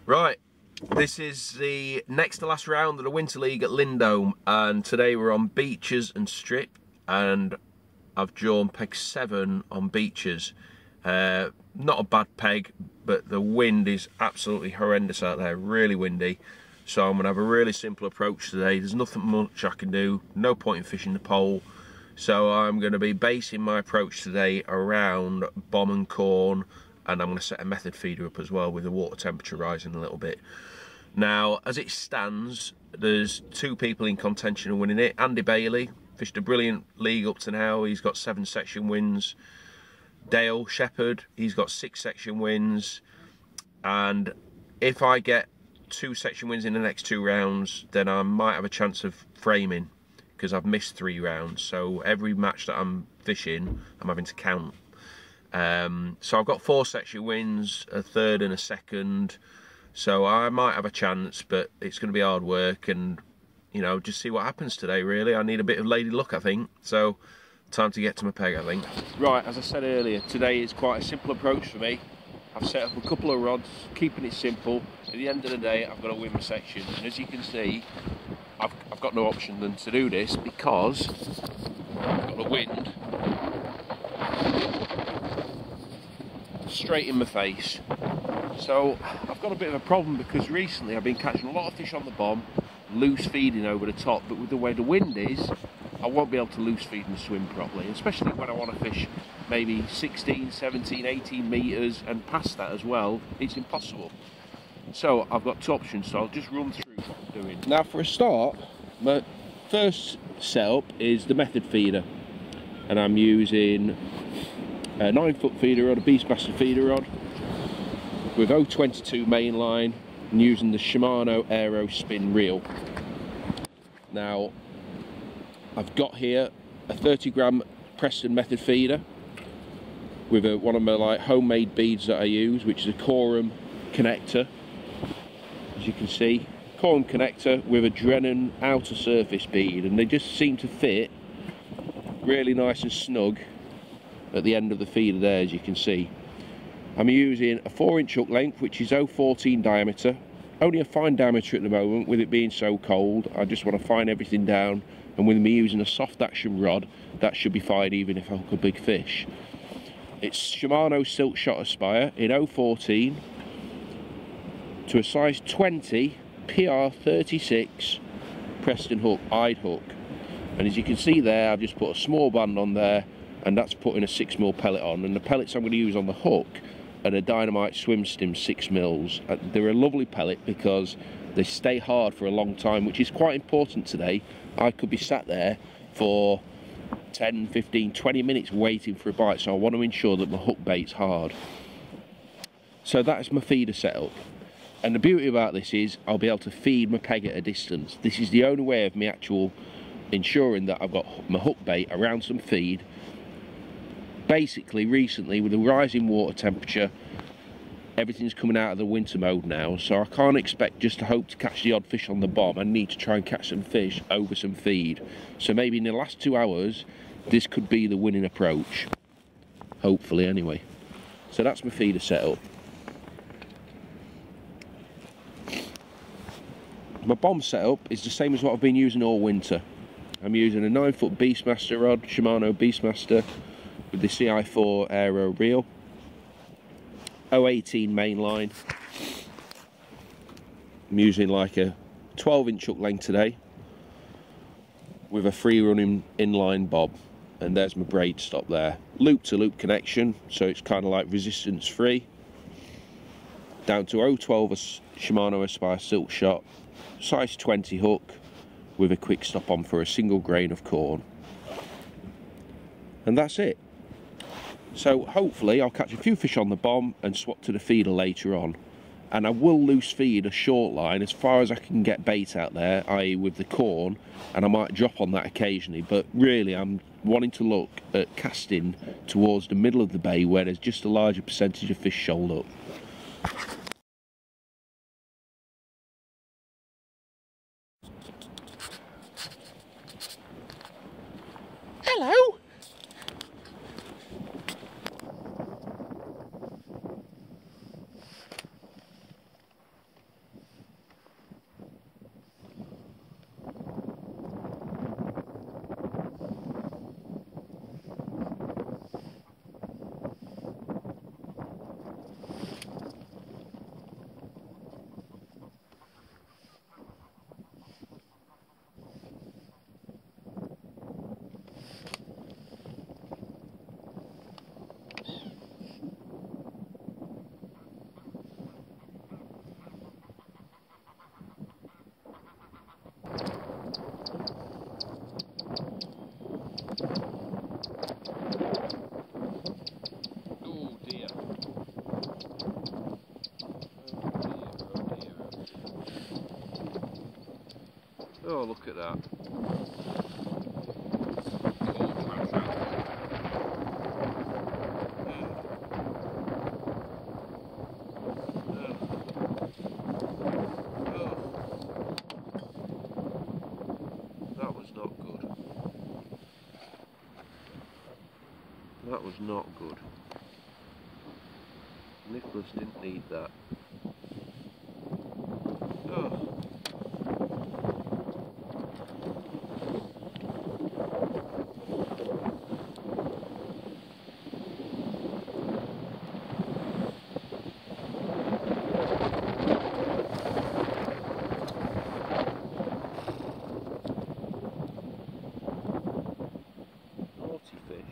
Right, this is the next to last round of the Winter League at Lindholme, and today we're on beaches and strip, and I've drawn peg 7 on beaches. Not a bad peg, but the wind is absolutely horrendous out there, really windy. So I'm going to have a really simple approach today. There's nothing much I can do, no point in fishing the pole. So I'm going to be basing my approach today around bomb and corn, and I'm going to set a method feeder up as well with the water temperature rising a little bit. Now, as it stands, there's 2 people in contention of winning it. Andy Bailey fished a brilliant league up to now. He's got 7 section wins. Dale Shepherd, he's got 6 section wins. And if I get 2 section wins in the next 2 rounds, then I might have a chance of framing, because I've missed 3 rounds. So every match that I'm fishing, I'm having to count. So I've got 4 section wins, a 3rd and a 2nd. So I might have a chance, but it's going to be hard work, and you know, just see what happens today. Really, I need a bit of lady luck, I think. So time to get to my peg, I think. Right, as I said earlier, today is quite a simple approach for me. I've set up a couple of rods, keeping it simple. At the end of the day, I've got to win my section, and as you can see, I've got no option than to do this, because I've got the wind straight in my face. So I've got a bit of a problem, because recently I've been catching a lot of fish on the bomb, loose feeding over the top, but with the way the wind is, I won't be able to loose feed and swim properly, especially when I want to fish maybe 16, 17, 18 metres and past that as well. It's impossible. So I've got 2 options, so I'll just run through what I'm doing. Now, for a start, my first setup is the method feeder, and I'm using a 9-foot feeder rod, a Beastmaster feeder rod with 022 mainline, and using the Shimano Aero spin reel. Now, I've got here a 30-gram Preston method feeder with one of my homemade beads that I use, which is a Corum connector. As you can see, Corum connector with a Drennan outer surface bead, and they just seem to fit really nice and snug at the end of the feeder there, as you can see. I'm using a 4-inch hook length, which is 0.14 diameter. Only a fine diameter at the moment, with it being so cold. I just want to fine everything down, and with me using a soft action rod, that should be fine even if I hook a big fish. It's Shimano Silk Shot Aspire in 0.14 to a size 20 PR36 Preston hook, eyed hook. And as you can see there, I've just put a small band on there, and that's putting a 6mm pellet on. And the pellets I'm going to use on the hook are a Dynamite Swim Stim 6mm. They're a lovely pellet because they stay hard for a long time, which is quite important today. I could be sat there for 10, 15, 20 minutes waiting for a bite, so I want to ensure that my hook bait's hard. So that's my feeder setup. And the beauty about this is I'll be able to feed my peg at a distance. This is the only way of me ensuring that I've got my hook bait around some feed. Basically, recently, with the rising water temperature, everything's coming out of the winter mode now, so I can't expect just to hope to catch the odd fish on the bomb. I need to try and catch some fish over some feed. So maybe in the last 2 hours, this could be the winning approach. Hopefully, anyway. So that's my feeder setup. My bomb setup is the same as what I've been using all winter. I'm using a 9-foot Beastmaster rod, Shimano Beastmaster, with the CI4 Aero reel. 0.18 mainline. I'm using like a 12-inch hook length today with a free running inline bob, and there's my braid stop there. Loop to loop connection, so it's kind of like resistance free. Down to 0.12 Shimano Aspire Silk Shot, size 20 hook with a quick stop on for a single grain of corn. And that's it. So hopefully I'll catch a few fish on the bomb and swap to the feeder later on. And I will loose feed a short line as far as I can get bait out there, i.e. with the corn, and I might drop on that occasionally, but really I'm wanting to look at casting towards the middle of the bay where there's just a larger percentage of fish shoaled up. Hello! Oh, look at that. That was not good. That was not good. Nicholas didn't need that. Oh. Naughty fish.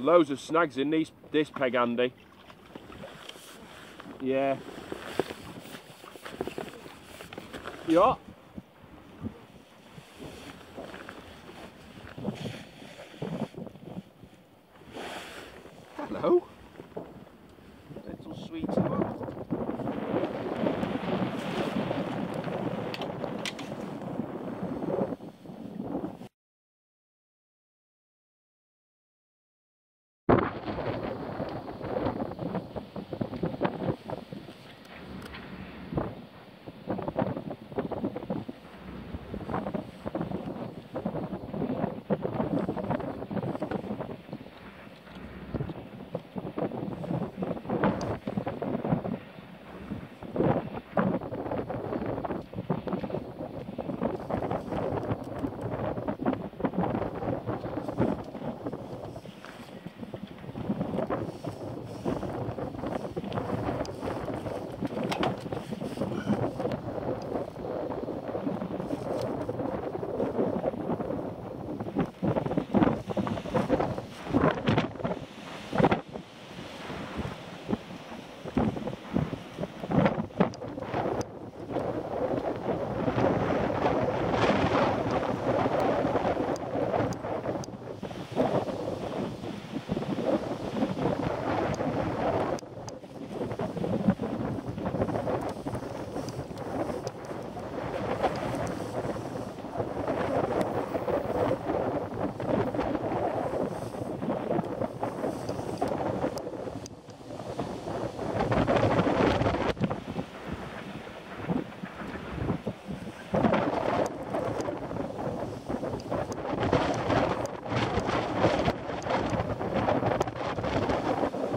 Loads of snags in this peg, Andy. Yeah. You what? Hello. Little sweetie one.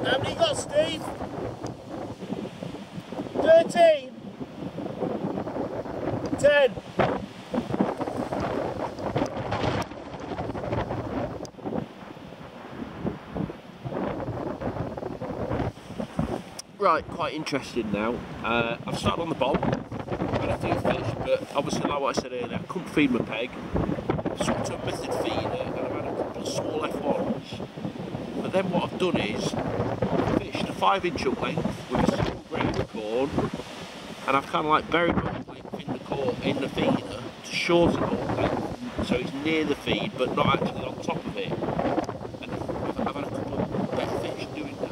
How many you got, Steve? 13? 10? Right, quite interested now. I've started on the bomb, had a few fish, but obviously like what I said earlier, I couldn't feed my peg. I've swum to a method feeder and I've had a couple of small F1s. But then what I've done is fished a 5-inch up length with a small ground corn, and I've kind of like buried my up length in the feeder to shorten it up length, so it's near the feed but not actually on top of it. And I've had a couple of better fish doing that.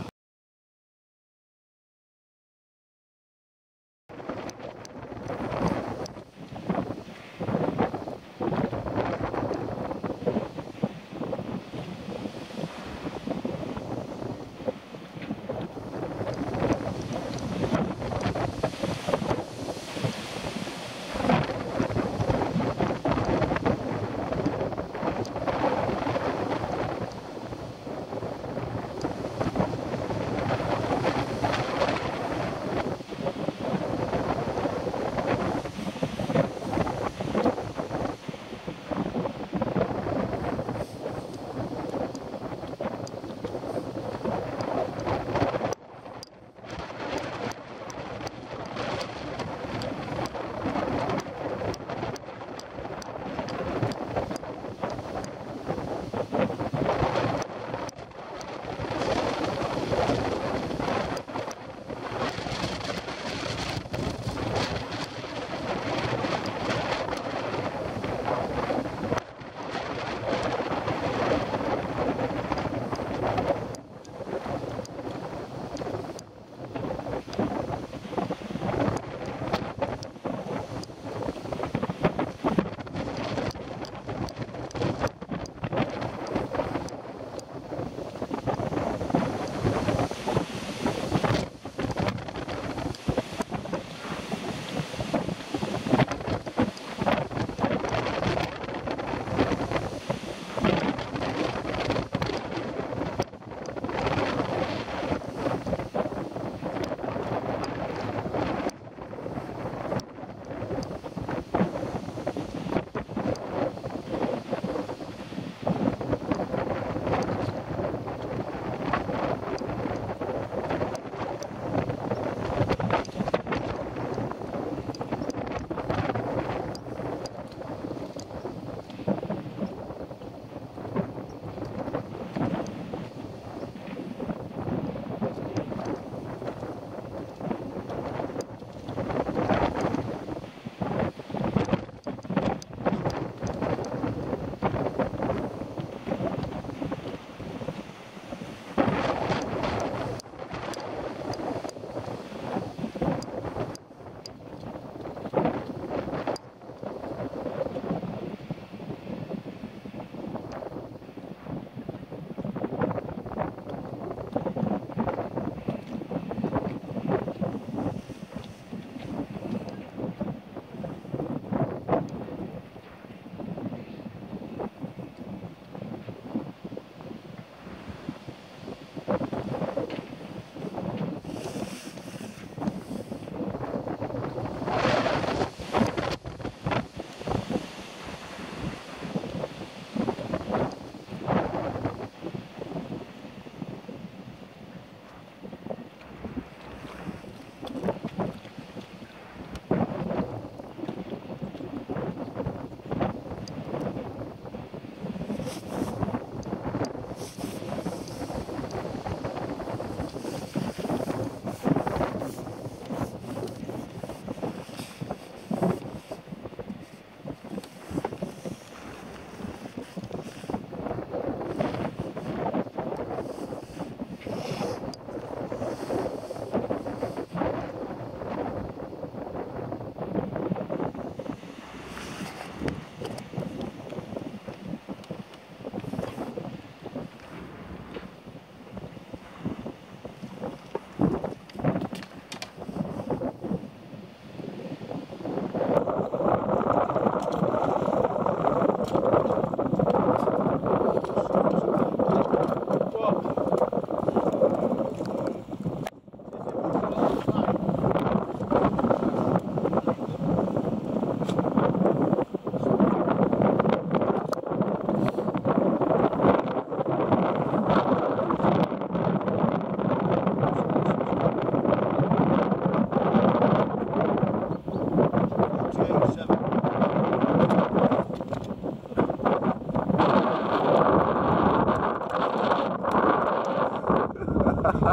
Oh,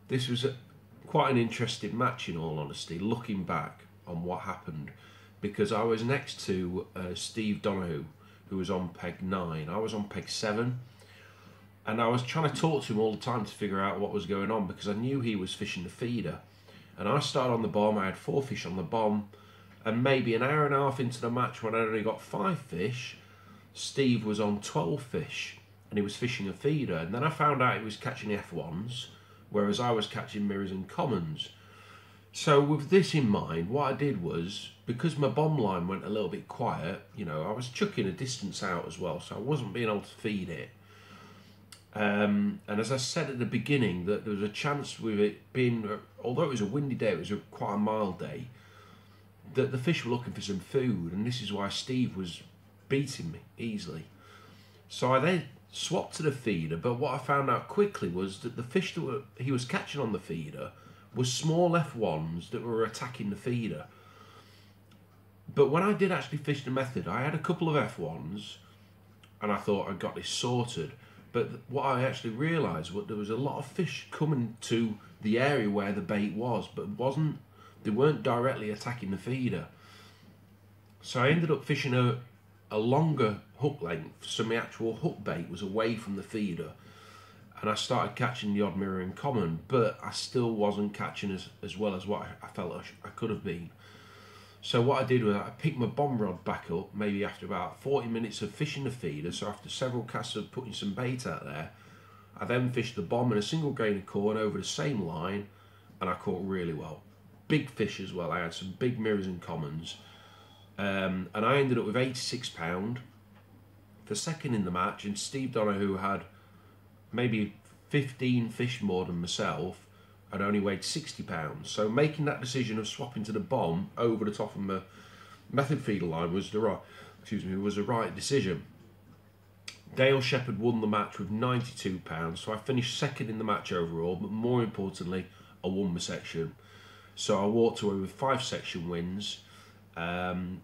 this was quite an interesting match in all honesty, looking back on what happened, because I was next to Steve Donahue, who was on peg 9. I was on peg 7, and I was trying to talk to him all the time to figure out what was going on, because I knew he was fishing the feeder. And I started on the bomb, I had 4 fish on the bomb, and maybe an hour and a half into the match, when I only got 5 fish, Steve was on 12 fish, and he was fishing a feeder. And then I found out he was catching F1s, whereas I was catching mirrors and commons. So with this in mind, what I did was, because my bomb line went a little bit quiet, you know, I was chucking a distance out as well, so I wasn't being able to feed it. And as I said at the beginning, that there was a chance with it being, although it was a windy day, it was quite a mild day, that the fish were looking for some food, and this is why Steve was beating me easily. So I then swapped to the feeder, but what I found out quickly was that the fish that he was catching on the feeder was small F1s that were attacking the feeder. But when I did actually fish the method, I had a couple of F1s, and I thought I got this sorted. But what I actually realised was there was a lot of fish coming to the area where the bait was, but they weren't directly attacking the feeder. So I ended up fishing a longer hook length, so my actual hook bait was away from the feeder, and I started catching the odd mirror in common, but I still wasn't catching as well as what I felt I could have been. So what I did was I picked my bomb rod back up, maybe after about 40 minutes of fishing the feeder. So after several casts of putting some bait out there, I then fished the bomb in a single grain of corn over the same line, and I caught really well. Big fish as well. I had some big mirrors and commons, and I ended up with £86 for second in the match, and Steve Donahue had maybe 15 fish more than myself and only weighed £60. So making that decision of swapping to the bomb over the top of my method feeder line was the right decision. Dale Shepherd won the match with £92, so I finished second in the match overall, but more importantly, I won my section. So I walked away with 5 section wins,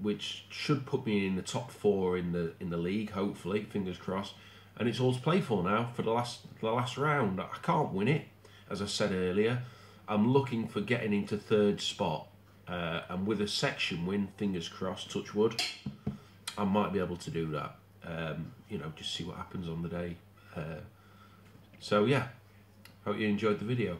which should put me in the top 4 in the league, hopefully, fingers crossed. And it's all to play for now for the last round. I can't win it, as I said earlier. I'm looking for getting into 3rd spot, and with a section win, fingers crossed, touch wood, I might be able to do that. You know, just see what happens on the day. So yeah, hope you enjoyed the video.